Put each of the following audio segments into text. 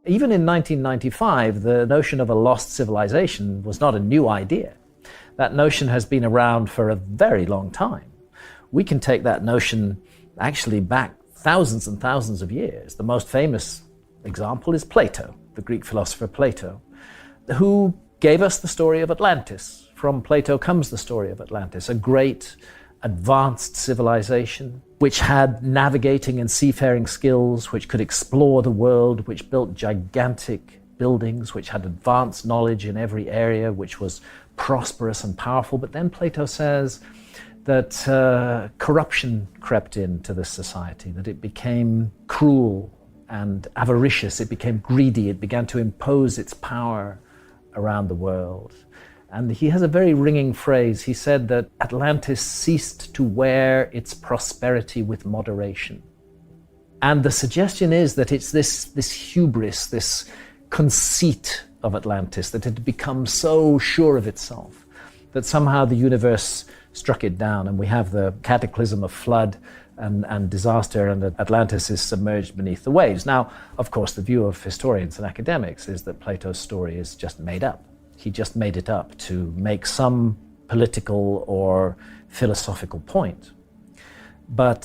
Even in 1995, the notion of a lost civilization was not a new idea. That notion has been around for a very long time. We can take that notion actually back thousands and thousands of years. The most famous example is Plato, the Greek philosopher Plato, who gave us the story of Atlantis. From Plato comes the story of Atlantis, a great advanced civilization which had navigating and seafaring skills, which could explore the world, which built gigantic buildings, which had advanced knowledge in every area, which was prosperous and powerful. But then Plato says that corruption crept into this society, that it became cruel and avaricious, it became greedy, it began to impose its power around the world. And he has a very ringing phrase. He said that Atlantis ceased to wear its prosperity with moderation. And the suggestion is that it's this hubris, this conceit of Atlantis, that it had become so sure of itself that somehow the universe struck it down, and we have the cataclysm of flood and disaster, and Atlantis is submerged beneath the waves. Now, of course, the view of historians and academics is that Plato's story is just made up. He just made it up to make some political or philosophical point. But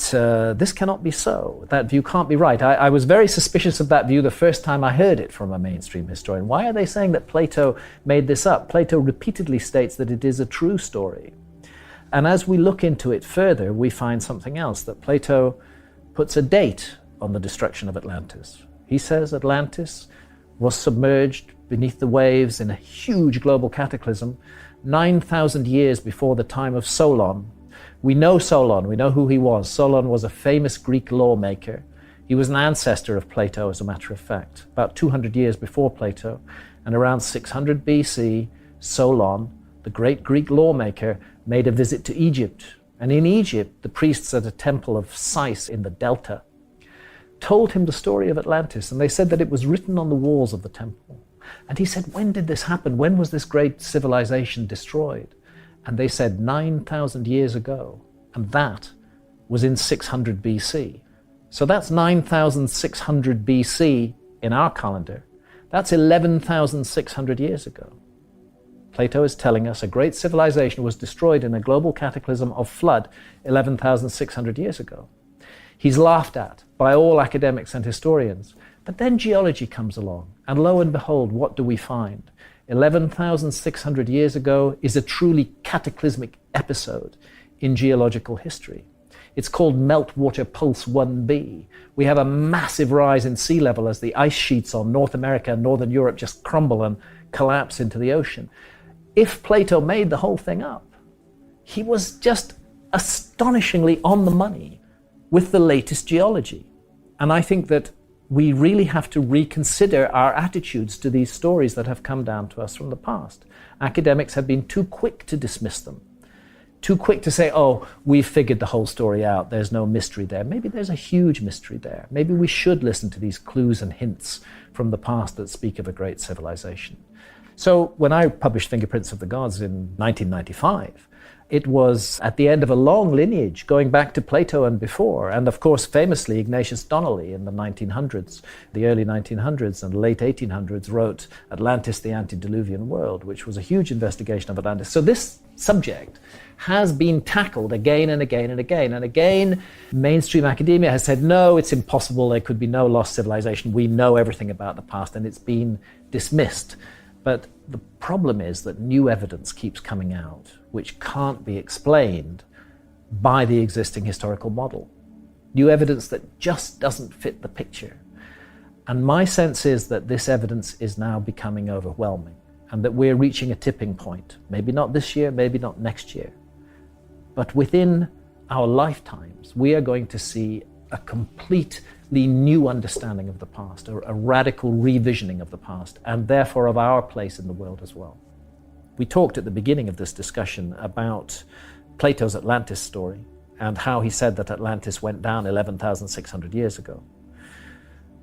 this cannot be so. That view can't be right. I was very suspicious of that view the first time I heard it from a mainstream historian. Why are they saying that Plato made this up? Plato repeatedly states that it is a true story. And as we look into it further, we find something else, that Plato puts a date on the destruction of Atlantis. He says Atlantis was submerged beneath the waves in a huge global cataclysm 9,000 years before the time of Solon. We know Solon, we know who he was. Solon was a famous Greek lawmaker. He was an ancestor of Plato, as a matter of fact, about 200 years before Plato. And around 600 BC, Solon, the great Greek lawmaker, made a visit to Egypt. And in Egypt, the priests at a temple of Sais in the Delta told him the story of Atlantis, and they said that it was written on the walls of the temple. And he said, when did this happen? When was this great civilization destroyed? And they said 9,000 years ago, and that was in 600 BC. So that's 9,600 BC in our calendar. That's 11,600 years ago. Plato is telling us a great civilization was destroyed in a global cataclysm of flood 11,600 years ago. He's laughed at by all academics and historians. But then geology comes along, and lo and behold, what do we find? 11,600 years ago is a truly cataclysmic episode in geological history. It's called Meltwater Pulse 1b. We have a massive rise in sea level as the ice sheets on North America and Northern Europe just crumble and collapse into the ocean. If Plato made the whole thing up, he was just astonishingly on the money with the latest geology. And I think that we really have to reconsider our attitudes to these stories that have come down to us from the past. Academics have been too quick to dismiss them, too quick to say, oh, we've figured the whole story out, there's no mystery there. Maybe there's a huge mystery there. Maybe we should listen to these clues and hints from the past that speak of a great civilization. So when I published Fingerprints of the Gods in 1995, it was at the end of a long lineage going back to Plato and before, and of course famously Ignatius Donnelly in the 1900s, the early 1900s and late 1800s wrote Atlantis, the Antediluvian World, which was a huge investigation of Atlantis. So this subject has been tackled again and again and again. And again, mainstream academia has said, no, it's impossible, there could be no lost civilization, we know everything about the past, and it's been dismissed. But the problem is that new evidence keeps coming out, which can't be explained by the existing historical model. New evidence that just doesn't fit the picture. And my sense is that this evidence is now becoming overwhelming, and that we're reaching a tipping point. Maybe not this year, maybe not next year. But within our lifetimes, we are going to see a completely new understanding of the past, a radical revisioning of the past, and therefore of our place in the world as well. We talked at the beginning of this discussion about Plato's Atlantis story and how he said that Atlantis went down 11,600 years ago.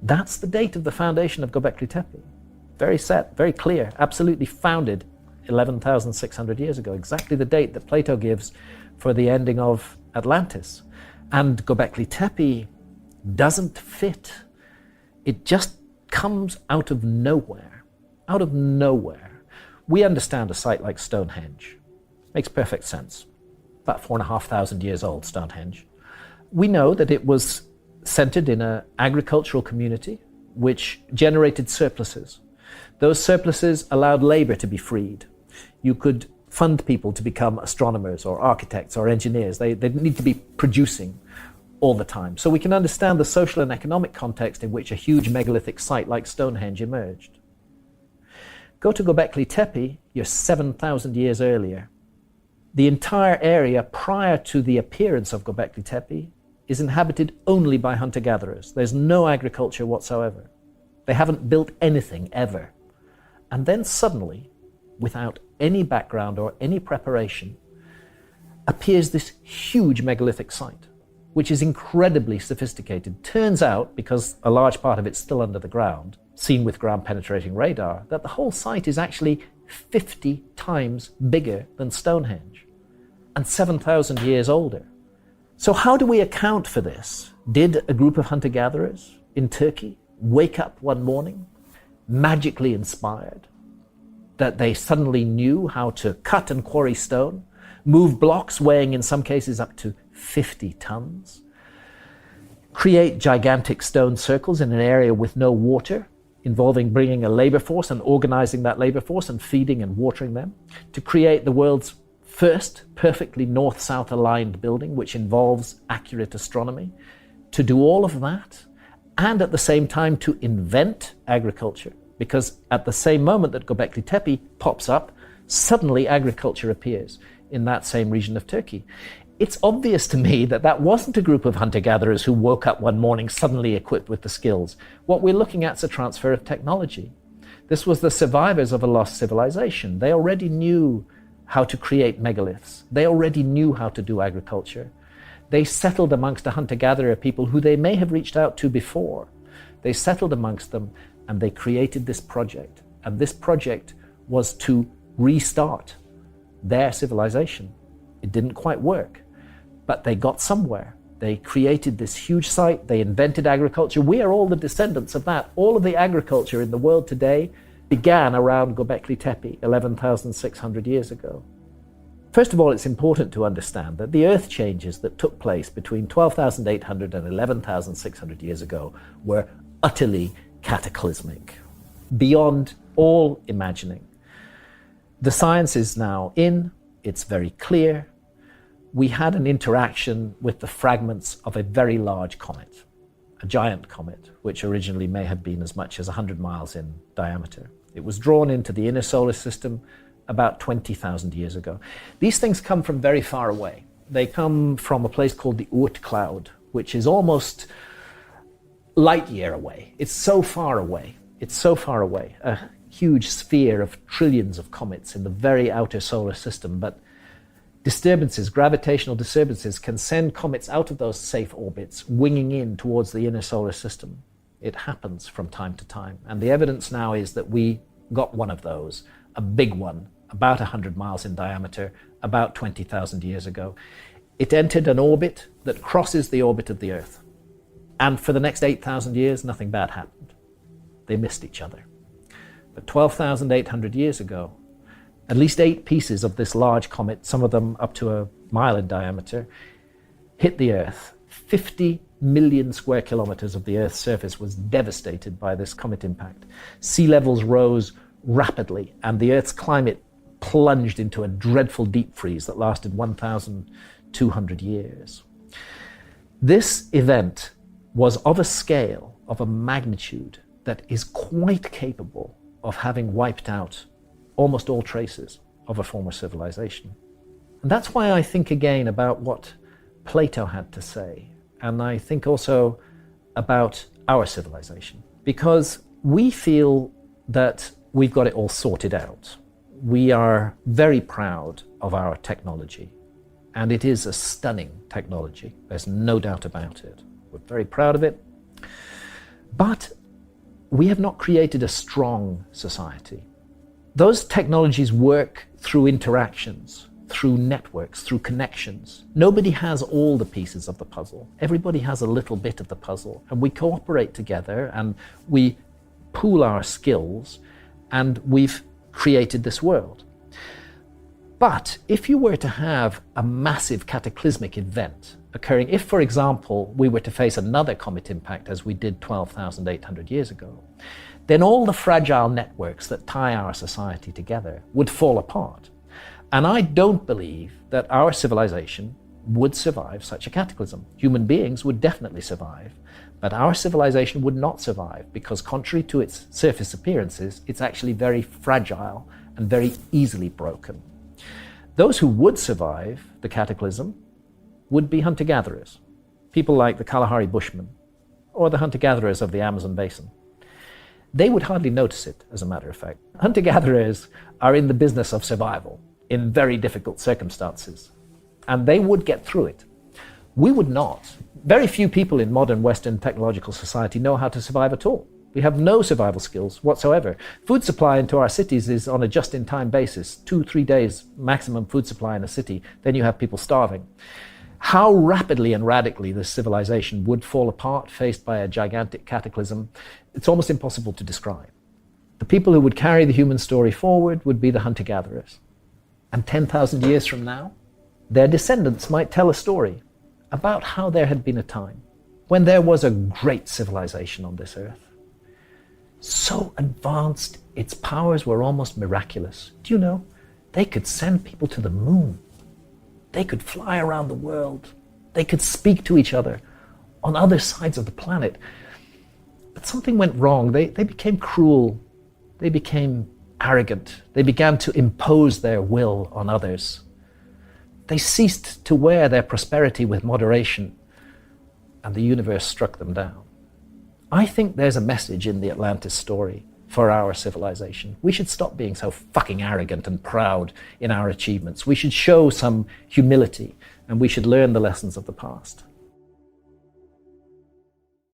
That's the date of the foundation of Göbekli Tepe. Very set, very clear, absolutely founded 11,600 years ago, exactly the date that Plato gives for the ending of Atlantis. And Göbekli Tepe doesn't fit. It just comes out of nowhere. Out of nowhere. We understand a site like Stonehenge. Makes perfect sense. About 4,500 years old, Stonehenge. We know that it was centered in an agricultural community which generated surpluses. Those surpluses allowed labor to be freed. You could fund people to become astronomers or architects or engineers. They didn't need to be producing all the time. So we can understand the social and economic context in which a huge megalithic site like Stonehenge emerged. Go to Göbekli Tepe, you're 7,000 years earlier. The entire area prior to the appearance of Göbekli Tepe is inhabited only by hunter-gatherers. There's no agriculture whatsoever. They haven't built anything ever. And then suddenly, without any background or any preparation, appears this huge megalithic site, which is incredibly sophisticated. Turns out, because a large part of it's still under the ground, seen with ground-penetrating radar, that the whole site is actually 50 times bigger than Stonehenge and 7,000 years older. So how do we account for this? Did a group of hunter-gatherers in Turkey wake up one morning, magically inspired, that they suddenly knew how to cut and quarry stone, move blocks weighing in some cases up to 50 tons, create gigantic stone circles in an area with no water, involving bringing a labor force and organizing that labor force and feeding and watering them, to create the world's first perfectly north-south aligned building, which involves accurate astronomy, to do all of that, and at the same time to invent agriculture. Because at the same moment that Göbekli Tepe pops up, suddenly agriculture appears in that same region of Turkey. It's obvious to me that that wasn't a group of hunter-gatherers who woke up one morning suddenly equipped with the skills. What we're looking at is a transfer of technology. This was the survivors of a lost civilization. They already knew how to create megaliths. They already knew how to do agriculture. They settled amongst a hunter-gatherer people who they may have reached out to before. They settled amongst them and they created this project. And this project was to restart their civilization. It didn't quite work, but they got somewhere. They created this huge site. They invented agriculture. We are all the descendants of that. All of the agriculture in the world today began around Göbekli Tepe 11,600 years ago. First of all, it's important to understand that the earth changes that took place between 12,800 and 11,600 years ago were utterly cataclysmic, beyond all imagining. The science is now in, it's very clear. We had an interaction with the fragments of a very large comet, a giant comet, which originally may have been as much as 100 miles in diameter. It was drawn into the inner solar system about 20,000 years ago. These things come from very far away. They come from a place called the Oort cloud, which is almost light year away. It's so far away. It's so far away. A huge sphere of trillions of comets in the very outer solar system. But disturbances, gravitational disturbances, can send comets out of those safe orbits, winging in towards the inner solar system. It happens from time to time. And the evidence now is that we got one of those, a big one, about 100 miles in diameter, about 20,000 years ago. It entered an orbit that crosses the orbit of the Earth. And for the next 8,000 years, nothing bad happened. They missed each other. But 12,800 years ago, at least 8 pieces of this large comet, some of them up to a mile in diameter, hit the Earth. 50 million square kilometers of the Earth's surface was devastated by this comet impact. Sea levels rose rapidly, and the Earth's climate plunged into a dreadful deep freeze that lasted 1,200 years. This event was of a scale, of a magnitude, that is quite capable of having wiped out almost all traces of a former civilization. And that's why I think again about what Plato had to say, and I think also about our civilization, because we feel that we've got it all sorted out. We are very proud of our technology, and it is a stunning technology. There's no doubt about it. We're very proud of it. But we have not created a strong society. Those technologies work through interactions, through networks, through connections. Nobody has all the pieces of the puzzle. Everybody has a little bit of the puzzle, and we cooperate together and we pool our skills, and we've created this world. But if you were to have a massive cataclysmic event occurring, if, for example, we were to face another comet impact as we did 12,800 years ago, then all the fragile networks that tie our society together would fall apart. And I don't believe that our civilization would survive such a cataclysm. Human beings would definitely survive, but our civilization would not survive because, contrary to its surface appearances, it's actually very fragile and very easily broken. Those who would survive the cataclysm would be hunter-gatherers, people like the Kalahari Bushmen or the hunter-gatherers of the Amazon basin. They would hardly notice it, as a matter of fact. Hunter-gatherers are in the business of survival in very difficult circumstances, and they would get through it. We would not. Very few people in modern Western technological society know how to survive at all. We have no survival skills whatsoever. Food supply into our cities is on a just-in-time basis, 2-3 days maximum food supply in a city, then you have people starving. How rapidly and radically this civilization would fall apart faced by a gigantic cataclysm, it's almost impossible to describe. The people who would carry the human story forward would be the hunter-gatherers. And 10,000 years from now, their descendants might tell a story about how there had been a time when there was a great civilization on this earth. So advanced, its powers were almost miraculous. Do you know, they could send people to the moon. They could fly around the world. They could speak to each other on other sides of the planet. But something went wrong. They became cruel. They became arrogant. They began to impose their will on others. They ceased to wear their prosperity with moderation, and the universe struck them down. I think there's a message in the Atlantis story for our civilization. We should stop being so fucking arrogant and proud in our achievements. We should show some humility, and we should learn the lessons of the past.